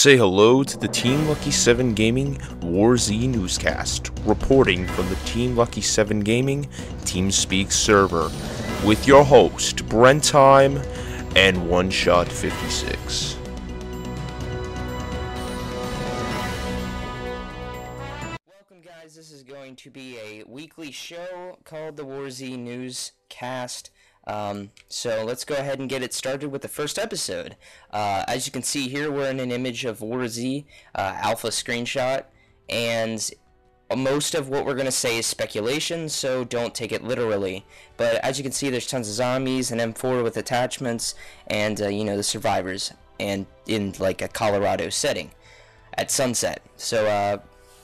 Say hello to the Team Lucky 7 Gaming WarZ newscast, reporting from the Team Lucky 7 Gaming TeamSpeak server, with your host, Brenttime and Oneshot56. Welcome guys, this is going to be a weekly show called the WarZ newscast. So let's go ahead and get it started with the first episode. As you can see here, we're in an image of WarZ, alpha screenshot, and most of what we're going to say is speculation, so don't take it literally. But as you can see, there's tons of zombies, an M4 with attachments, and, the survivors, and in, like, a Colorado setting at sunset. So,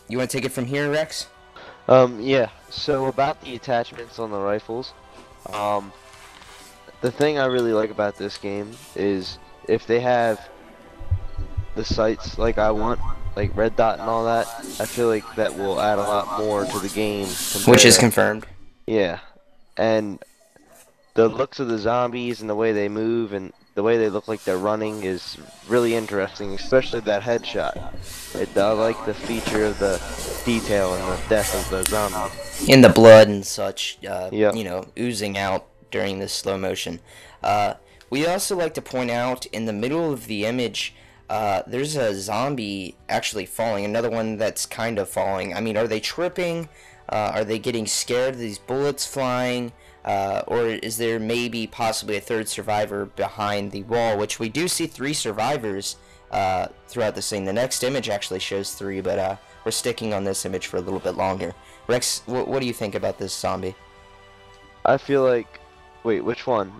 you want to take it from here, Rex? Yeah, so about the attachments on the rifles, the thing I really like about this game is if they have the sights like I want, like red dot and all that, I feel like that will add a lot more to the game. Which is confirmed. Yeah, and the looks of the zombies and the way they move and the way they look like they're running is really interesting, especially that headshot. I like the feature of the detail and the death of the zombie. In the blood and such, Yep. Oozing out during this slow motion. We also like to point out in the middle of the image, there's a zombie actually falling, another one that's kind of falling. I mean, are they tripping? Are they getting scared of these bullets flying? Or is there maybe possibly a third survivor behind the wall, which we do see 3 survivors throughout this thing. The next image actually shows 3, but we're sticking on this image for a little bit longer. Rex, what do you think about this zombie? I feel like, wait, which one?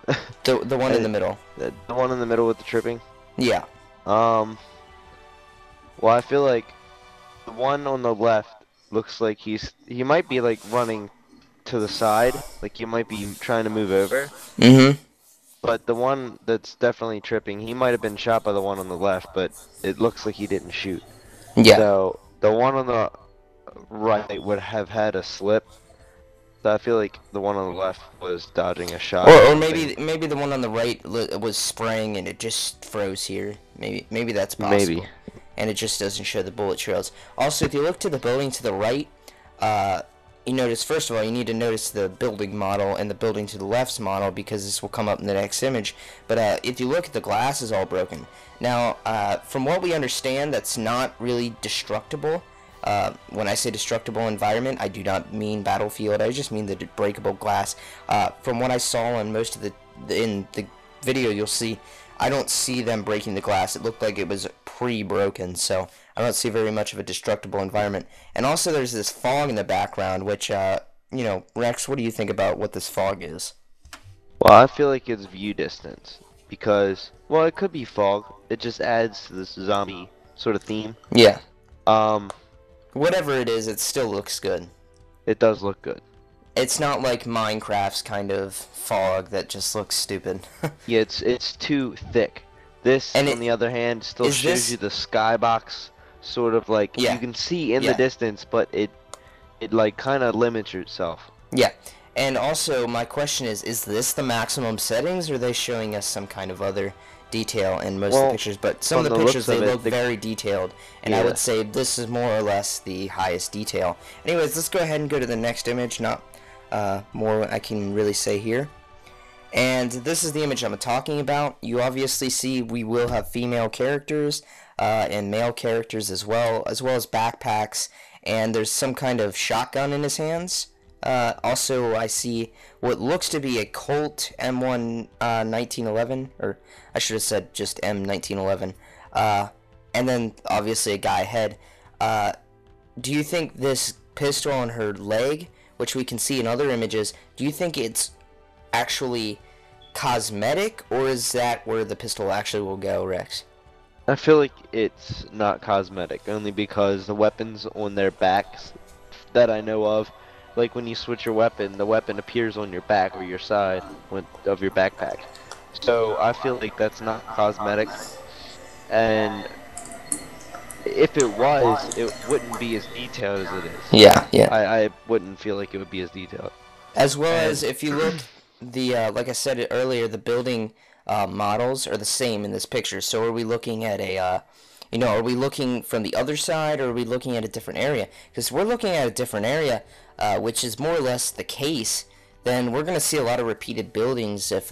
The one in the middle. The one in the middle with the tripping? Yeah. Well, I feel like the one on the left looks like he might be like running to the side, like he might be trying to move over. Mm-hmm. But the one that's definitely tripping, he might have been shot by the one on the left, but it looks like he didn't shoot. Yeah. So the one on the right would have had a slip. So I feel like the one on the left was dodging a shot. Or maybe the one on the right was spraying and it just froze here. Maybe that's possible. Maybe. And it just doesn't show the bullet trails. Also, if you look to the building to the right, you notice, first of all, you need to notice the building model and the building to the left's model, because this will come up in the next image. But if you look, the glass is all broken. Now, from what we understand, that's not really destructible. When I say destructible environment, I do not mean battlefield. I just mean the breakable glass. From what I saw on most of in the video, you'll see I don't see them breaking the glass. It looked like it was pre-broken, so I don't see very much of a destructible environment. And also, there's this fog in the background, which Rex, what do you think about what this fog is? Well, I feel like it's view distance because, well, it could be fog. It just adds to this zombie sort of theme. Yeah. Whatever it is, it still looks good. It does look good. It's not like Minecraft's kind of fog that just looks stupid. Yeah, it's too thick. This, on the other hand, still shows you the skybox, sort of like you can see in the distance, but it like kind of limits yourself. Yeah, and also my question is this the maximum settings, or are they showing us some kind of other detail in most of the pictures? But some of the pictures, they look very detailed, and I would say this is more or less the highest detail. Anyways, let's go ahead and go to the next image. Not more I can really say here. And this is the image I'm talking about. You obviously see we will have female characters and male characters as well as backpacks, and there's some kind of shotgun in his hands. Also, I see what looks to be a Colt M1 1911, or I should have said just M1911, and then obviously a guy ahead. Do you think this pistol on her leg, which we can see in other images, do you think it's actually cosmetic, or is that where the pistol actually will go, Rex? I feel like it's not cosmetic, only because the weapons on their backs that I know of, like when you switch your weapon, the weapon appears on your back or your side of your backpack. So I feel like that's not cosmetic, and if it was, it wouldn't be as detailed as it is. Yeah. I wouldn't feel like it would be as detailed. As well as if you look, like I said earlier, the building models are the same in this picture. So are we looking at a You know, are we looking from the other side, or are we looking at a different area? Because we're looking at a different area, which is more or less the case, then we're going to see a lot of repeated buildings if,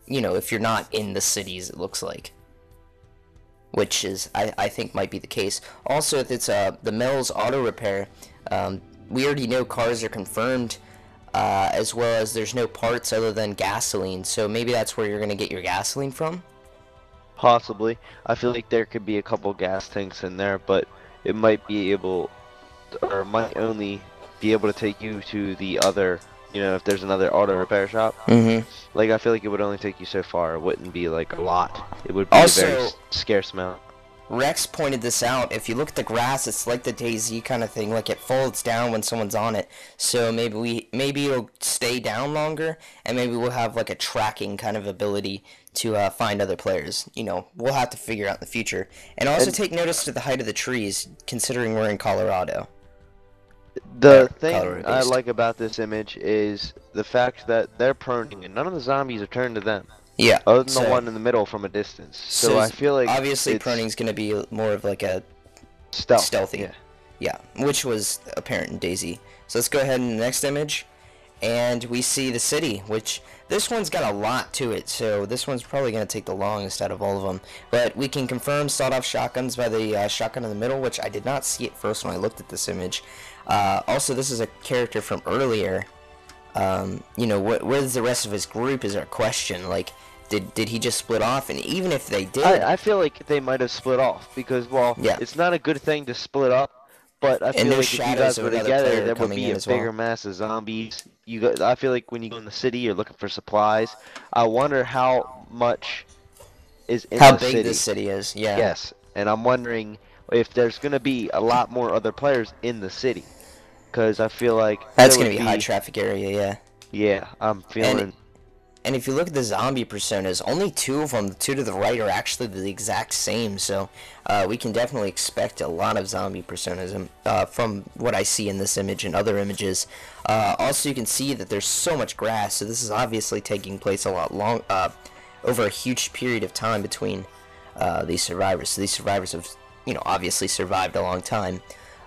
you know, if you're not in the cities, it looks like. Which is, I think, might be the case. Also, if it's the Mel's Auto Repair, we already know cars are confirmed, as well as there's no parts other than gasoline, so maybe that's where you're going to get your gasoline from? Possibly. I feel like there could be a couple gas tanks in there, but it might be able, or might only be able to take you to the other, you know, if there's another auto repair shop. Mm-hmm. Like, I feel like it would only take you so far. It wouldn't be, like, a lot. It would be Also, a very scarce amount. Rex pointed this out. If you look at the grass, it's like the DayZ kind of thing. Like, it folds down when someone's on it. So maybe it'll stay down longer, and maybe we'll have, like, a tracking kind of ability to find other players. You know, we'll have to figure out in the future. And also take notice to the height of the trees, considering we're in Colorado. The thing I like about this image is the fact that they're pruning, and none of the zombies are turned to them. Yeah. Other than the one in the middle from a distance. So I feel like obviously pruning's going to be more of like a stealthy. Yeah, which was apparent in DayZ. So let's go ahead in the next image, and we see the city, which this one's got a lot to it, so this one's probably going to take the longest out of all of them. But we can confirm sawed-off shotguns by the shotgun in the middle, which I did not see at first when I looked at this image. Also, this is a character from earlier. You know, where's the rest of his group is our question. Like, did he just split off? And even if they did, I feel like they might have split off because, well, yeah, it's not a good thing to split up. But I feel like if you guys were together, there would be a bigger mass of zombies. I feel like when you go in the city, you're looking for supplies. I wonder how much is in the city. How big this city is, yeah. Yes, and I'm wondering if there's going to be a lot more other players in the city. Because I feel like that's going to be a high traffic area, yeah. Yeah, I'm feeling... And if you look at the zombie personas, only two of them, the two to the right, are actually the exact same. So we can definitely expect a lot of zombie personas from what I see in this image and other images. Also, you can see that there's so much grass, so this is obviously taking place a lot over a huge period of time between these survivors. So these survivors have, you know, obviously survived a long time.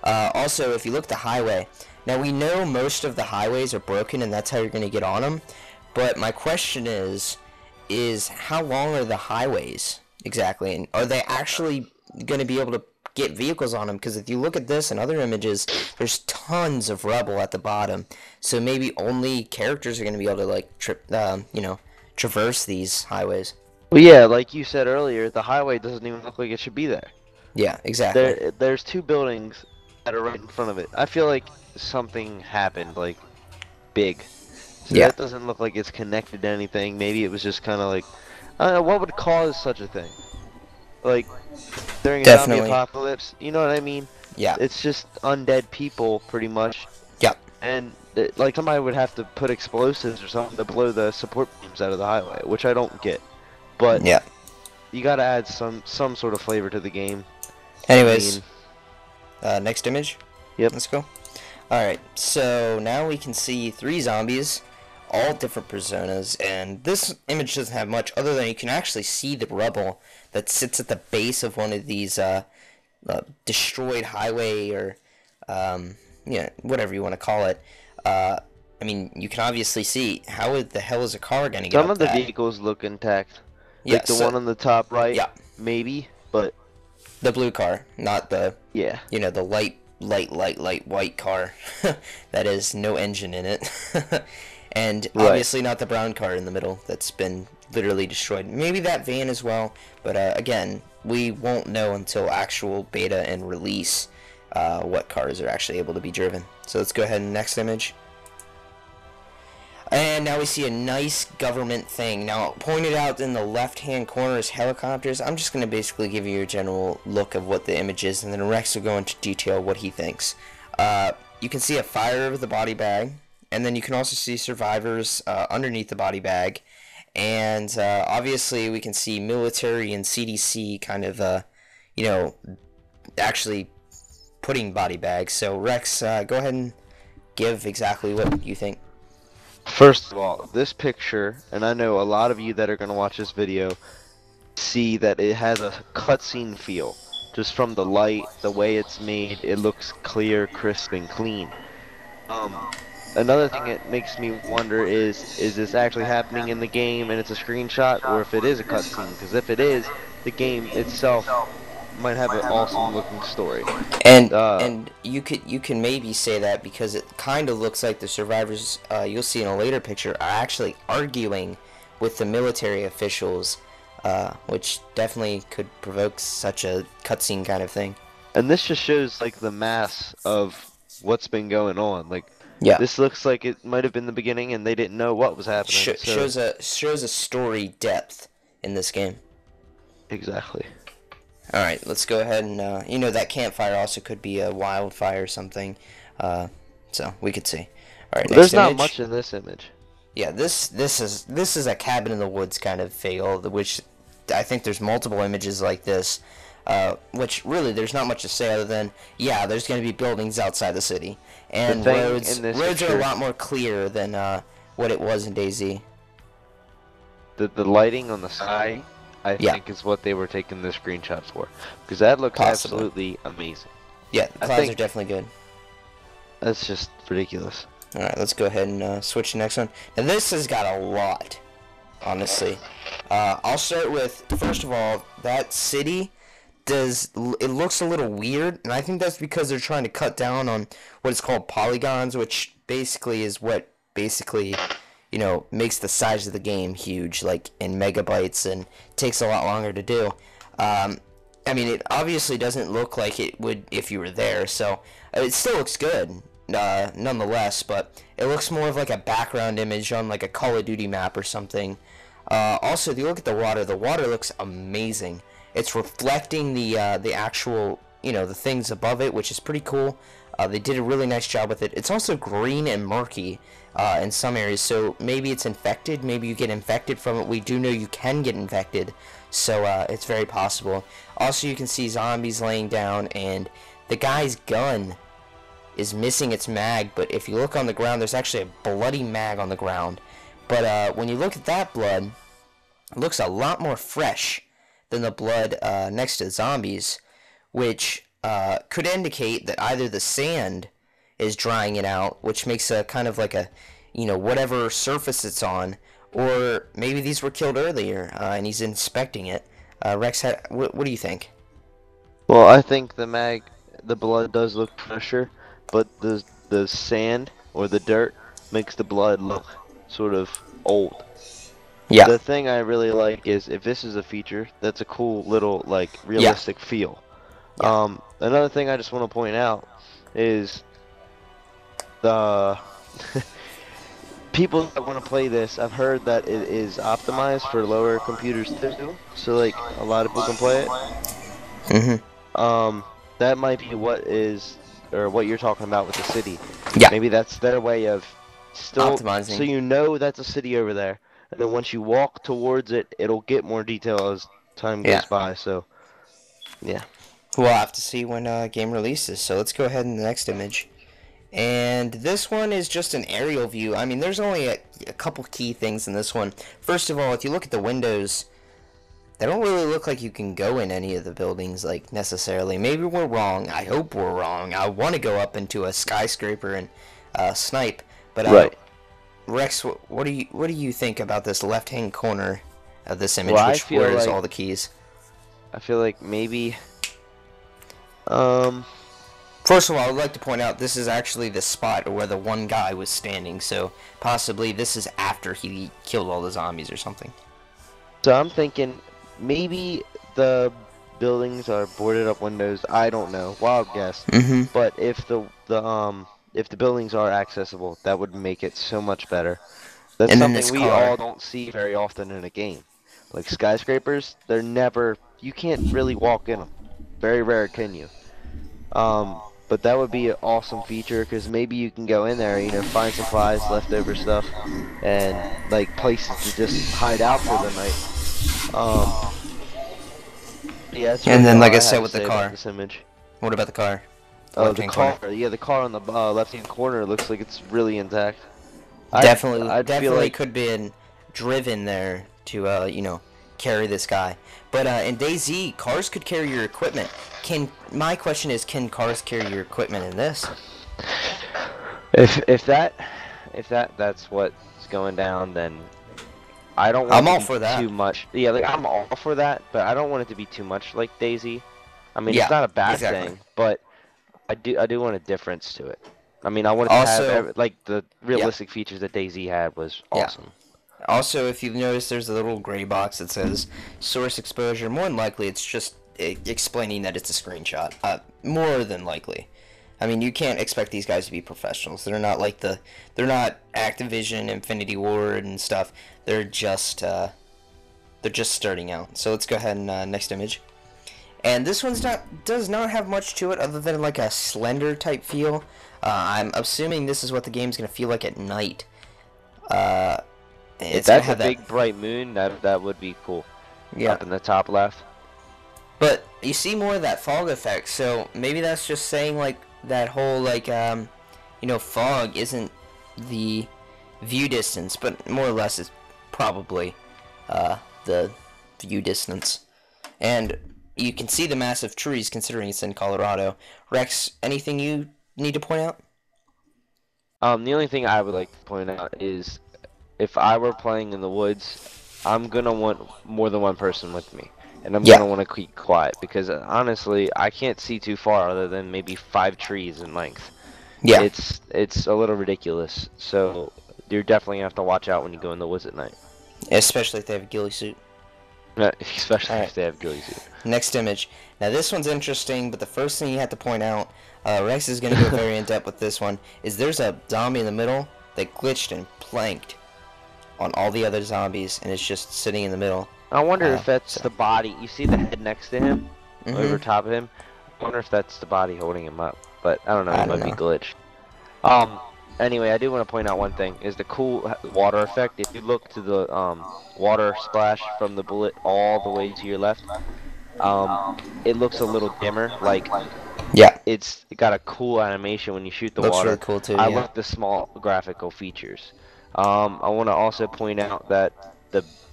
Also, if you look at the highway, now we know most of the highways are broken, and that's how you're going to get on them. But my question is how long are the highways exactly? And are they actually going to be able to get vehicles on them? Because if you look at this and other images, there's tons of rubble at the bottom. So maybe only characters are going to be able to, like, you know, traverse these highways. Well, yeah, like you said earlier, the highway doesn't even look like it should be there. Yeah, exactly. There's two buildings that are right in front of it. I feel like something happened, like, big. So yeah, that doesn't look like it's connected to anything. Maybe it was just kind of like, I don't know, what would cause such a thing? Like, during a zombie apocalypse, you know what I mean? Yeah. It's just undead people, pretty much. Yep. And, like, somebody would have to put explosives or something to blow the support beams out of the highway, which I don't get. But, yeah, you gotta add some sort of flavor to the game. Anyways, next image? Yep. Let's go. Alright, so now we can see 3 zombies, all different personas, and this image doesn't have much other than you can actually see the rubble that sits at the base of one of these destroyed highway, or yeah, whatever you want to call it. I mean, you can obviously see how the hell is a car gonna get Some up of the that? vehicles look intact. Yeah, like the one on the top right, yeah, maybe, but the blue car, not the, yeah, you know, the light white car that has no engine in it. And obviously not the brown car in the middle that's been literally destroyed. Maybe that van as well, but again, we won't know until actual beta and release what cars are actually able to be driven. So let's go ahead and next image. And now we see a nice government thing. Now, pointed out in the left-hand corner is helicopters. I'm just going to basically give you a general look of what the image is, and then Rex will go into detail what he thinks. You can see a fire over the body bag, and then you can also see survivors underneath the body bag. And obviously we can see military and CDC kind of, you know, actually putting body bags. So Rex, go ahead and give exactly what you think. First of all, this picture, and I know a lot of you that are going to watch this video see that it has a cutscene feel. just from the light, the way it's made, it looks clear, crisp, and clean. Another thing that makes me wonder is this actually happening in the game and it's a screenshot, or if it is a cutscene? Because if it is, the game itself might have an awesome looking story. And you can maybe say that because it kind of looks like the survivors you'll see in a later picture are actually arguing with the military officials, which definitely could provoke such a cutscene kind of thing. And this just shows like the mass of what's been going on. Like, yeah, this looks like it might have been the beginning and they didn't know what was happening. Shows a story depth in this game. Exactly. All right, let's go ahead and that campfire also could be a wildfire or something, so we could see. All right, there's not much in this image. Yeah, this is a cabin in the woods kind of feel, which I think there's multiple images like this, which really there's not much to say other than there's going to be buildings outside the city, and roads are a lot more clear than what it was in DayZ. The lighting on the sky, I think, is what they were taking the screenshot for, because that looks absolutely amazing. Yeah, the clouds are definitely good. That's just ridiculous. All right, let's go ahead and switch to the next one. Now this has got a lot, honestly. I'll start with, first of all, that city it looks a little weird, and I think that's because they're trying to cut down on what is called polygons, which basically is what makes the size of the game huge, like in megabytes, and takes a lot longer to do. I mean, it obviously doesn't look like it would if you were there, so it still looks good, nonetheless, but it looks more of like a background image on like a Call of Duty map or something. Also, if you look at the water looks amazing. It's reflecting the actual, the things above it, which is pretty cool. They did a really nice job with it. It's also green and murky in some areas, so maybe it's infected. Maybe you get infected from it. We do know you can get infected, so it's very possible. Also, you can see zombies laying down, and the guy's gun is missing its mag, but if you look on the ground, there's actually a bloody mag on the ground. But when you look at that blood, it looks a lot more fresh than the blood next to the zombies, which could indicate that either the sand is drying it out, which makes a kind of like a, whatever surface it's on, or maybe these were killed earlier and he's inspecting it. Rex, what do you think? Well, I think the blood does look fresher, but the sand or the dirt makes the blood look sort of old. Yeah. The thing I really like is if this is a feature, that's a cool little like realistic feel. Yeah. Another thing I just want to point out is the people that want to play this. I've heard that it is optimized for lower computers too, so like a lot of people can play it. That might be what you're talking about with the city. Yeah. Maybe that's their way of still optimizing. So that's a city over there. And then once you walk towards it, it'll get more detail as time goes by, so, yeah. We'll have to see when game releases, so let's go ahead in the next image. And this one is just an aerial view. I mean, there's only a couple key things in this one. First of all, if you look at the windows, they don't really look like you can go in any of the buildings, like, necessarily. Maybe we're wrong. I hope we're wrong. I want to go up into a skyscraper and snipe, but right. Rex, what do you think about this left-hand corner of this image, which has all the keys? I feel like maybe. First of all, I would like to point out this is actually the spot where the one guy was standing, so possibly this is after he killed all the zombies or something. So I'm thinking maybe the buildings are boarded up windows. I don't know, wild guess. But if the buildings are accessible, that would make it so much better. That's something we all don't see very often in a game. Like skyscrapers, you can't really walk in them. Very rare can you. But that would be an awesome feature, because maybe you can go in there, find supplies, leftover stuff, and like places to just hide out for the night. Yeah, that's and then, like I said, with the car. This image. What about the car? Oh, the car. Yeah, the car on the left-hand corner looks like it's really intact. Definitely could have been driven there to, carry this guy. But in DayZ, cars could carry your equipment. My question is, can cars carry your equipment in this? If that's what's going down, then I don't want it to be too much. Yeah, like I'm all for that, but I don't want it to be too much like DayZ. I mean, it's not a bad thing, but I do want a difference to it. I mean, I want it to have like the realistic features that DayZ had was awesome. Also, if you've noticed, there's a little gray box that says source exposure. More than likely, it's just explaining that it's a screenshot. More than likely. I mean, you can't expect these guys to be professionals. They're not like they're not Activision, Infinity Ward, and stuff. They're just starting out. So let's go ahead and next image. And this one's does not have much to it other than like a Slender type feel. I'm assuming this is what the game's gonna feel like at night. If that's a big bright moon, that would be cool. Yeah. Up in the top left. But you see more of that fog effect, so maybe that's just saying like that whole like you know, fog isn't the view distance, but more or less it's probably the view distance. And you can see the massive trees considering it's in Colorado. Rex, anything you need to point out? The only thing I would like to point out is if I were playing in the woods, I'm gonna want more than one person with me. And I'm gonna want to keep quiet because honestly, I can't see too far other than maybe 5 trees in length. Yeah. It's a little ridiculous. So you're definitely gonna have to watch out when you go in the woods at night. Especially if they have a ghillie suit. Especially if they have ghillie suit. Next image. Now this one's interesting, but the first thing you have to point out, Rex is gonna go very in depth with this one, is there's a zombie in the middle that glitched and planked on all the other zombies, and it's just sitting in the middle. I wonder if that's the body. You see the head next to him, over top of him. I wonder if that's the body holding him up. But I don't know. It might be glitched. Anyway, I do want to point out one thing: is the cool water effect. If you look to the water splash from the bullet all the way to your left, it looks a little dimmer. Like it got a cool animation when you shoot the water. Looks really cool too. I like the small graphical features. I want to also point out that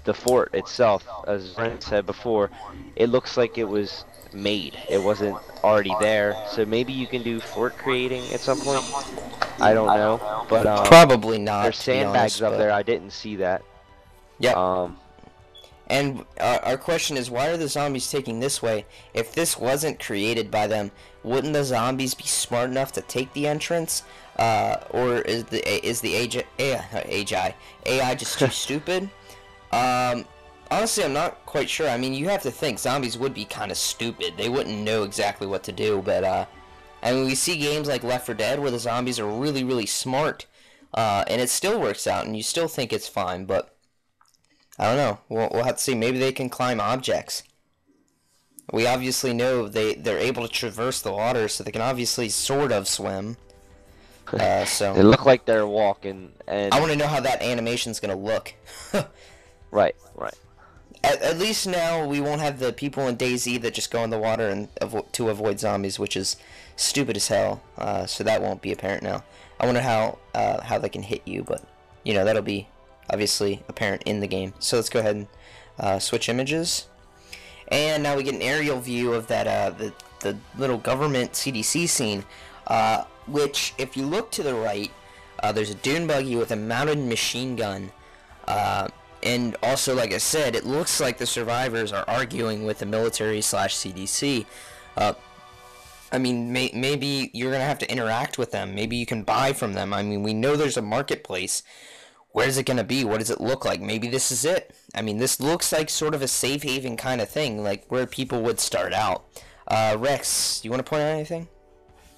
the fort itself, as Brent said before, it looks like it was made. It wasn't already there. So maybe you can do fort creating at some point. I don't know, but probably not. There's sandbags up there. I didn't see that. Yeah. And our question is, why are the zombies taking this way? If this wasn't created by them, wouldn't the zombies be smart enough to take the entrance? Or is the AI just too stupid? Honestly, I'm not quite sure. I mean, you have to think zombies would be kind of stupid. They wouldn't know exactly what to do. But I mean, we see games like Left 4 Dead where the zombies are really, really smart, and it still works out, and you still think it's fine. But I don't know. We'll have to see. Maybe they can climb objects. We obviously know they're able to traverse the water, so they can obviously sort of swim. So they look like they're walking, and I want to know how that animation's gonna look. Right. At least now we won't have the people in DayZ that just go in the water and to avoid zombies, which is stupid as hell. So that won't be apparent now. I wonder how they can hit you, but you know that'll be obviously apparent in the game. So let's go ahead and switch images, and now we get an aerial view of that the little government CDC scene. Which, if you look to the right, there's a dune buggy with a mounted machine gun. And also, like I said, it looks like the survivors are arguing with the military/CDC. I mean, maybe you're going to have to interact with them. Maybe you can buy from them. I mean, we know there's a marketplace. Where's it going to be? What does it look like? Maybe this is it. I mean, this looks like sort of a safe haven kind of thing, like where people would start out. Rex, do you want to point out anything?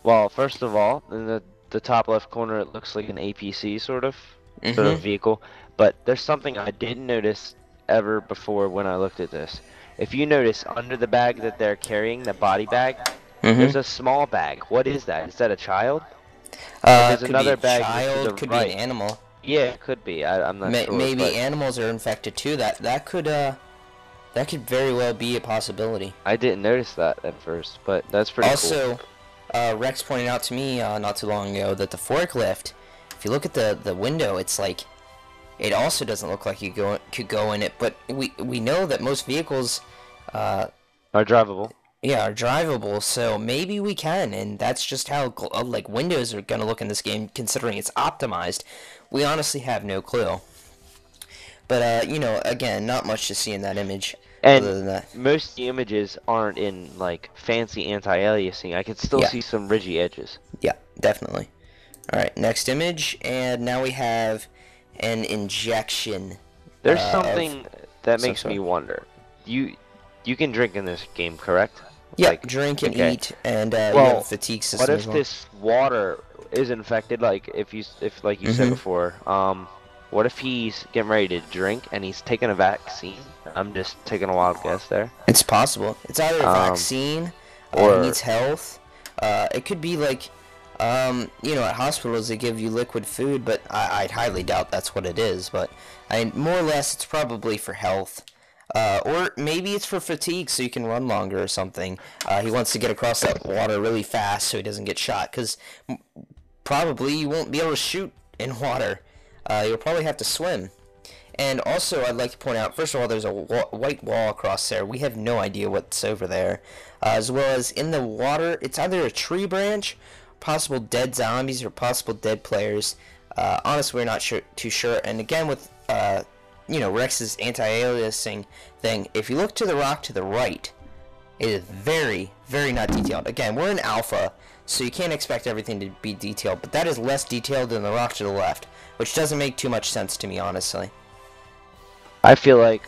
Well, first of all, in the top left corner, it looks like an APC sort of vehicle. But there's something I didn't notice ever before when I looked at this. If you notice, under the bag that they're carrying, the body bag, there's a small bag. What is that? Is that a child? There's another bag. Child could be an animal. Yeah, it could be. I'm not sure. Maybe animals are infected too. That could very well be a possibility. I didn't notice that at first, but that's pretty cool. Also, Rex pointed out to me not too long ago that the forklift, if you look at the window, it's like it also doesn't look like you could go in it. But we know that most vehicles are drivable. Yeah, are drivable, so maybe we can, and that's just how like windows are gonna look in this game, considering it's optimized. We honestly have no clue. But you know, again, not much to see in that image. And other than that, most of the images aren't in like fancy anti-aliasing. I can still see some ridgy edges. Yeah, definitely. All right, next image, and now we have an injection. There's something that makes me wonder. You can drink in this game, correct? Yeah, like, drink and eat, and you have a fatigue system. What if as well. this water is infected? Like if like you said before, what if he's getting ready to drink and he's taking a vaccine? I'm just taking a wild guess there. It's possible. It's either a vaccine or he needs health. It could be like, you know, at hospitals they give you liquid food, but I'd highly doubt that's what it is. But more or less, it's probably for health. Or maybe it's for fatigue, so you can run longer or something. He wants to get across that water really fast so he doesn't get shot, because probably you won't be able to shoot in water. You'll probably have to swim. And also, I'd like to point out, first of all, there's a white wall across there. We have no idea what's over there. As well as in the water, it's either a tree branch, possible dead zombies, or possible dead players. Honestly, we're not too sure. And again, with you know, Rex's anti-aliasing thing, if you look to the rock to the right, it is very, very not detailed. Again, we're in alpha, so you can't expect everything to be detailed, but that is less detailed than the rock to the left, which doesn't make too much sense to me, honestly. I feel like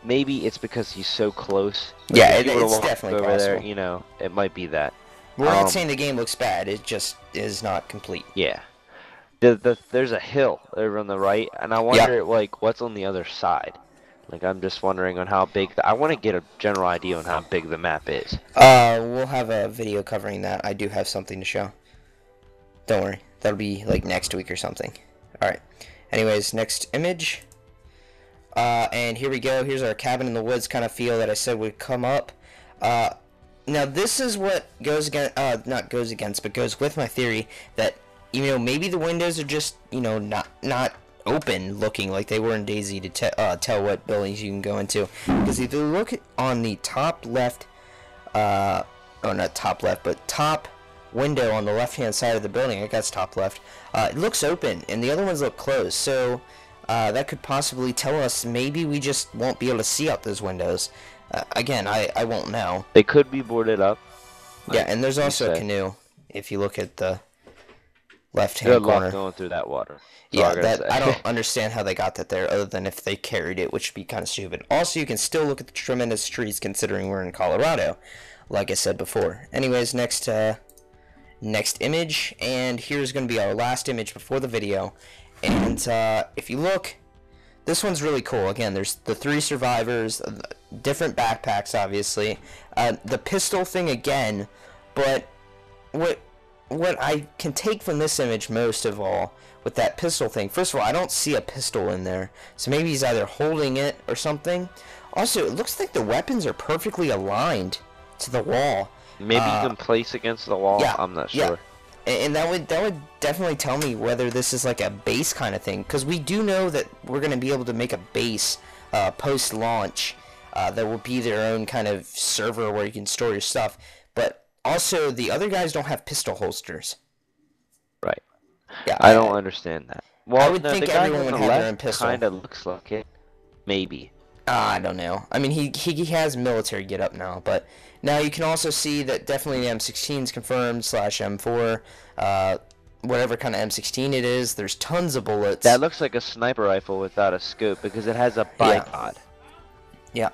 maybe it's because he's so close. Like, yeah, it's definitely over possible. There, you know, it might be that. We're not saying the game looks bad, it just is not complete. Yeah. There's a hill over on the right, and I wonder like what's on the other side. Like I'm just wondering on how big. I want to get a general idea on how big the map is. We'll have a video covering that. I do have something to show. Don't worry, that'll be like next week or something. All right. Anyways, next image. And here we go. Here's our cabin in the woods kind of feel that I said would come up. Now this is what goes against, not goes against, but goes with my theory that, you know, maybe the windows are just, you know, not open looking like they were in DayZ to tell what buildings you can go into. Because if you look on the top left, oh, not top left, but top window on the left hand side of the building, I guess top left, it looks open and the other ones look closed. So that could possibly tell us maybe we just won't be able to see out those windows. Again, I won't know. They could be boarded up. Yeah, and there's also a canoe if you look at the left-hand corner. Going through that water. Yeah, I don't understand how they got that there, other than if they carried it, which would be kind of stupid. Also, you can still look at the tremendous trees, considering we're in Colorado, like I said before. Anyways, next image, and here's going to be our last image before the video. And if you look, this one's really cool. Again, there's the 3 survivors, different backpacks, obviously. The pistol thing again, but what I can take from this image most of all, with that pistol thing, first of all, I don't see a pistol in there, so maybe he's either holding it or something. Also, it looks like the weapons are perfectly aligned to the wall. Maybe you can place against the wall. Yeah, I'm not sure. Yeah. And that would definitely tell me whether this is like a base kind of thing, because we do know that we're going to be able to make a base post-launch that will be their own kind of server where you can store your stuff. But also, the other guys don't have pistol holsters. Right. Yeah, I don't understand that. Well, I would think everyone would have their own pistol. Kind of looks like it. Maybe. I don't know. I mean, he has military get-up now, but now you can also see that definitely the M16 is confirmed, /M4, whatever kind of M16 it is. There's tons of bullets. That looks like a sniper rifle without a scope because it has a bipod. Yeah.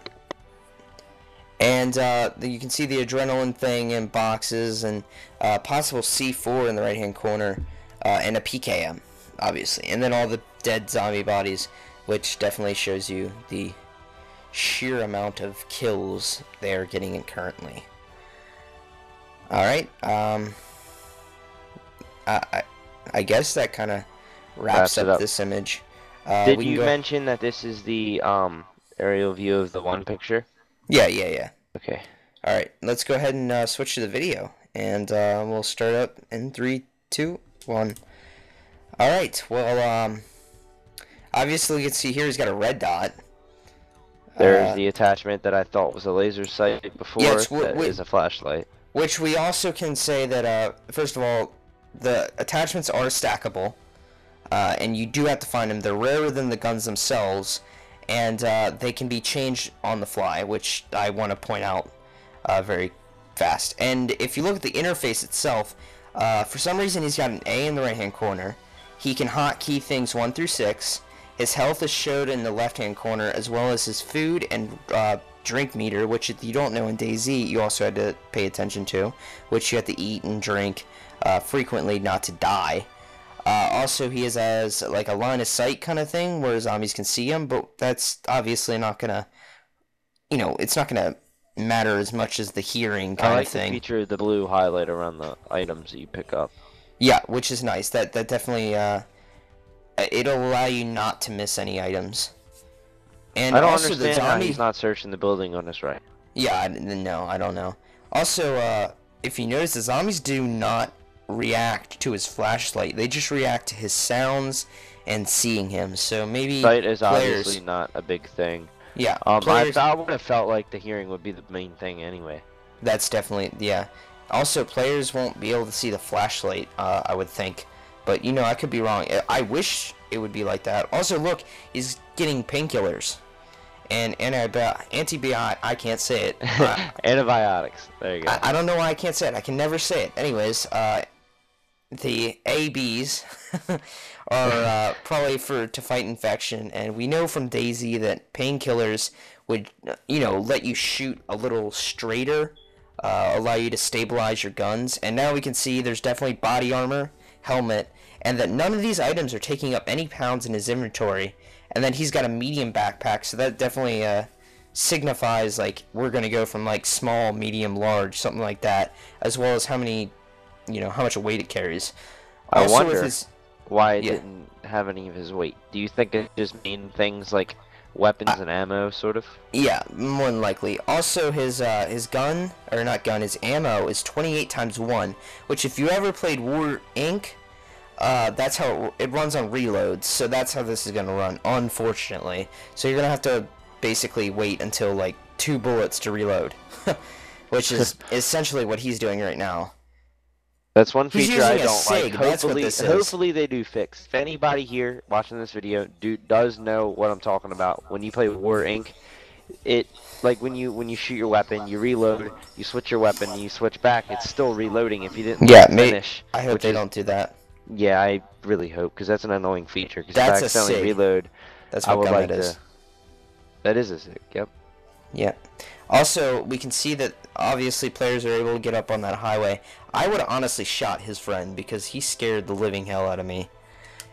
And you can see the adrenaline thing in boxes, and possible C4 in the right-hand corner, and a PKM, obviously. And then all the dead zombie bodies, which definitely shows you the sheer amount of kills they are getting currently. Alright, I guess that kind of wraps up this image. Did you mention that this is the aerial view of the one picture? Yeah. Okay. Alright, let's go ahead and switch to the video. And we'll start up in 3, 2, 1. Alright, well, obviously you can see here he's got a red dot. There's the attachment that I thought was a laser sight before, yeah, that is a flashlight. Which we also can say that, first of all, the attachments are stackable, and you do have to find them. They're rarer than the guns themselves, and they can be changed on the fly, which I want to point out very fast. And if you look at the interface itself, for some reason he's got an A in the right-hand corner. He can hotkey things 1 through 6. His health is showed in the left-hand corner, as well as his food and drink meter, which if you don't know in DayZ, you also had to pay attention to, which you have to eat and drink frequently not to die. Also, he has like a line of sight kind of thing where zombies can see him, but that's obviously not gonna, you know, it's not gonna matter as much as the hearing kind of thing. I like the feature of the blue highlight around the items that you pick up. Yeah, which is nice. That definitely it'll allow you not to miss any items. And I don't also understand the zombie... how he's not searching the building on his right. Yeah, no, I don't know. Also, if you notice, the zombies do not react to his flashlight. They just react to his sounds and seeing him. So maybe sight is players... obviously not a big thing. Yeah, I would have felt like the hearing would be the main thing anyway. That's definitely, yeah. Also, players won't be able to see the flashlight, I would think. But, you know, I could be wrong. I wish it would be like that. Also, look, he's getting painkillers. And antibiotic, I can't say it. Antibiotics. There you go. I don't know why I can't say it. I can never say it. Anyways, the ABs are probably to fight infection, and we know from DayZ that painkillers would, you know, let you shoot a little straighter, allow you to stabilize your guns. And now we can see there's definitely body armor, helmet, and that none of these items are taking up any pounds in his inventory. And then he's got a medium backpack, so that definitely signifies, like, we're going to go from, like, small, medium, large, something like that, as well as how many, you know, how much weight it carries. I wonder why it didn't have any of his weight. Do you think it just mean things like weapons and ammo, sort of? Yeah, more than likely. Also, his gun, or not gun, his ammo is 28 times 1, which if you ever played War Inc., that's how it runs on reloads, so that's how this is going to run, unfortunately. So you're going to have to basically wait until, like, 2 bullets to reload, which is essentially what he's doing right now. That's one feature I don't like. Hopefully they do fix. If anybody here watching this video does know what I'm talking about, when you play War Inc., it, like, when you shoot your weapon, you reload, you switch your weapon, and you switch back, it's still reloading if you didn't finish. I hope they don't do that. Yeah, I really hope, because that's an annoying feature. Because if I accidentally reload, that's what gun it is. That is a SIG, yep. Yeah. Also, we can see that obviously players are able to get up on that highway. I would have honestly shot his friend because he scared the living hell out of me.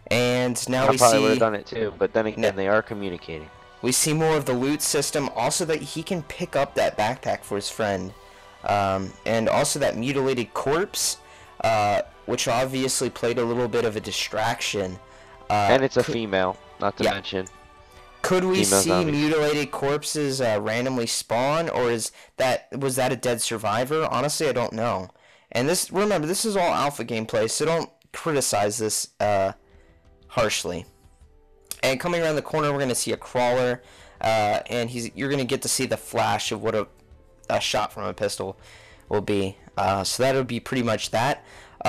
And now we see... I probably would have done it too, but then again, they are communicating. We see more of the loot system. Also, that he can pick up that backpack for his friend. And also that mutilated corpse, which obviously played a little bit of a distraction. And it's a female, not to mention. Could we see mutilated corpses randomly spawn, or was that a dead survivor? Honestly, I don't know. And remember, this is all alpha gameplay, so don't criticize this harshly. And coming around the corner, we're going to see a crawler, and you're going to get to see the flash of what a shot from a pistol will be. So that'll be pretty much that.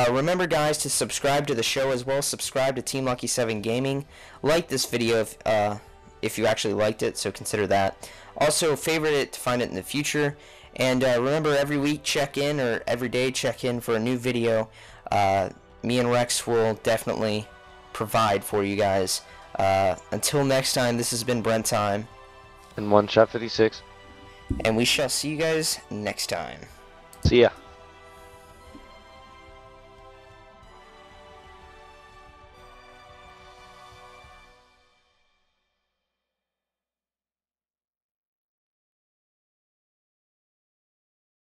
Remember, guys, to subscribe to the show as well. Subscribe to Team Lucky 7 Gaming. Like this video if you actually liked it, so consider that. Also, favorite it to find it in the future. And remember, every week check in, or every day check in for a new video. Me and Rex will definitely provide for you guys. Until next time, this has been Brenttime. And Oneshot56. And we shall see you guys next time. See ya.